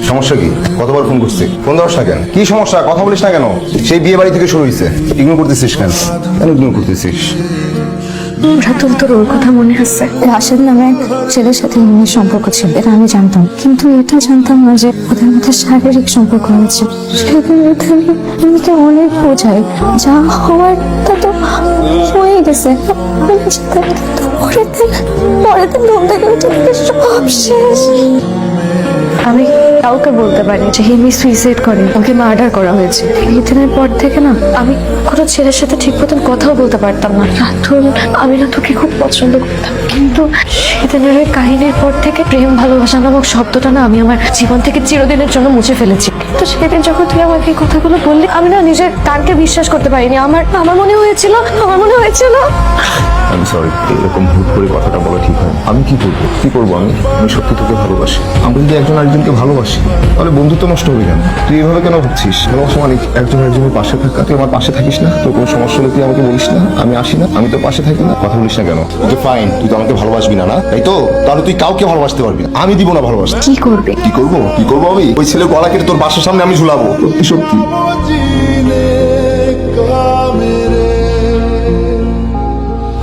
সমস্যা কি? কতবার ফোন করছি, ফোন ধরস না কেন? কি সমস্যা? কথা বলিস না কেন? সেই বিয়ে বাড়ি থেকে শুরু হয়েছে, ইগনোর করতেছিস কেন? কেন ইগনোর করতেছিস? রাতুল, তোর ওর কথা মনে আছে? রাশেদ নামে এক ছেলের সাথে মেয়ের সম্পর্ক ছিল, এটা আমি জানতাম, কিন্তু এটা জানতাম না যে ওদের মধ্যে শারীরিক সম্পর্ক হয়েছে। সেদিন আমাকে অনেক বোঝায়, যা হওয়ার তা তো হয়ে গেছে। পরের দিন ঘুম থেকে উঠে সব শেষ। আমি কাউকে বলতে পারি যে হিমি সুইসাইড করে, ওকে মার্ডার করা হয়েছে। এই দিনের পর থেকে না আমি কোনো ছেলের সাথে ঠিক মতন কথাও বলতে পারতাম না। রাতুল, আমি না তোকে খুব পছন্দ করতাম, কিন্তু সেদিনের ওই কাহিনীর পর থেকে প্রেম ভালোবাসা নামক শব্দটা না আমি আমার জীবন থেকে চিরদিনের জন্য মুছে ফেলেছি। তো সেদিন যখন তুই আমাকে এই কথাগুলো বললি, আমি না নিজের কানকে বিশ্বাস করতে পারিনি। আমার মনে হয়েছিল আমি সরি, এরকম হুট করে কথাটা বলা ঠিক হয়। আমি কি করবো? আমি সত্যি তোকে ভালোবাসি। আমি যদি একজন আরেকজনকে ভালোবাসি, তাহলে বন্ধুত্ব নষ্ট হবে কেন? তুই এইভাবে কেন ভাবছিস? ভালোবাসা মানে একজন একজনের পাশে থাকা। তুই আমার পাশে থাকিস না? তোর কোনো সমস্যা হলে তুই আমাকে বলিস না? আমি আসি না? আমি তোর পাশে থাকি না? কথা বলিস না কেন? ওকে ফাইন, তুই তো আমাকে ভালোবাসবি না, না তাই তো? তাহলে তুই কাউকে ভালোবাসতে পারবি না। আমি দিব না ভালোবাসতে। কি করবে? কি করবো আমি? ওই ছেলে গলা কেটে তোর বাসার সামনে আমি ঝুলাবো। সত্যি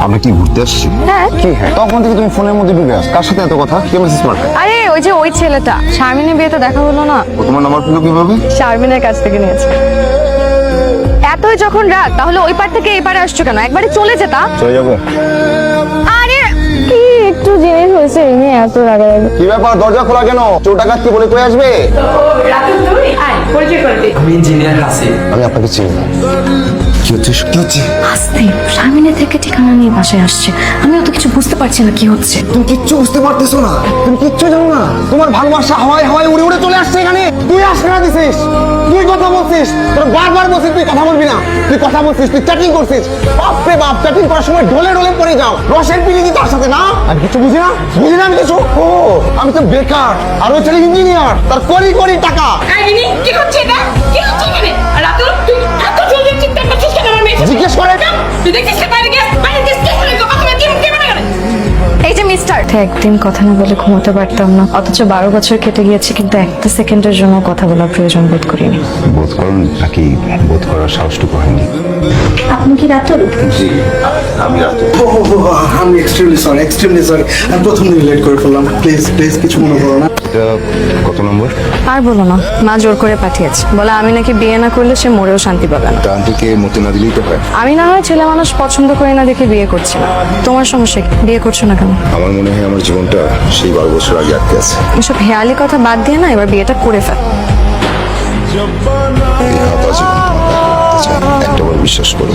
আমরা কি ঘুরতে আসছি? হ্যাঁ। কি হ্যাঁ? তখন থেকে তুমি ফোনের মধ্যে ডুবে আস। কার সাথে এত কথা? কে মেসেজ মারবে? আরে ওই যে ওই ছেলেটা, শারমিনের বিয়েতে দেখা হলো না? ও তোমার নাম্বার পেলো কিভাবে? শারমিনের কাছ থেকে নিয়েছে। এতই যখন রাগ, তাহলে ওই পার থেকে এই পারে আসছো কেন? একবারে চলে যেতা। চলে যাবো? আরে কি একটু জিনিস হয়েছে, এই নিয়ে এত রাগারাগি? কি ব্যাপার? দরজা খোলা কেন? চোর ডাকাত কি বলে কই আসবে? আমি ইঞ্জিনিয়ার হাসিব। আমি আপনাকে চিনি না। কি হচ্ছে? আস্তে, শারমিনের থেকে ঠিকানা নিয়ে বাসায় আসছে। আমি অত কিছু বুঝতে পারছি না কি হচ্ছে। তুমি কিচ্ছু বুঝতে পারতেছো না, তুমি কিচ্ছু জানো না। তোমার ভালোবাসা হাওয়ায় হাওয়ায় উড়ে উড়ে চলে আসছে এখানে। তুই আশকা দিছিস, তুই কথা বলছিস, তোর বারবার বলছিস তুই কথা বলবি না। তুই কথা বলছিস, তুই চ্যাটিং করছিস। বাপরে বাপ, চ্যাটিং করার সময় ঢলে ঢলে পড়ে যাও। রসের পিড়িতি তার সাথে না? আমি কিছু বুঝি না আমি কিছু। ও আমি তো বেকার, আর ওই ছেলে ইঞ্জিনিয়ার, তার কোটি কোটি টাকা। কি হচ্ছে এটা? কি হচ্ছে এখানে? আর রাতুল, তুই এত জলদি চিন্তা করছিস কেন আমার মেয়ে? জিজ্ঞেস করে। তুই দেখছিস না বাইরে গিয়ে কে হলো তো কথা কি মনে করে? এই যে মিস্টার, একদিন কথা না বলে ঘুমোতে পারতাম না, অথচ 12 বছর কেটে গিয়েছে, কিন্তু একটা সেকেন্ডের জন্য কথা বলার প্রয়োজন বোধ করিনি। বোধ করুন নাকি বোধ করার সাহসটুকু হয়নি? আপনি কি রাতুল? জি, আমি আমি এক্সট্রিমলি সরি। আমি প্রথম দিন লেট করে ফেললাম। প্লিজ কিছু মনে করো না। এটা কত নম্বর? আর বলো না, মা জোর করে পাঠিয়েছে, বলে আমি নাকি বিয়ে না করলে সে মরেও শান্তি পাবে না। আন্টিকে মতে না দিলেই তো হয়। আমি না হয় ছেলে মানুষ পছন্দ করি না দেখে বিয়ে করছি না। তোমার সমস্যা কি? বিয়ে করছো না কেন? আমার মনে হয় আমার জীবনটা সেই 12 বছর আগে আটকে আছে। এসব হেয়ালি কথা বাদ দিয়ে না এবার বিয়েটা করে ফেল। এই হাত আজীবন তোমার কাছে রাখতে চাই। একটাবার বিশ্বাস করো,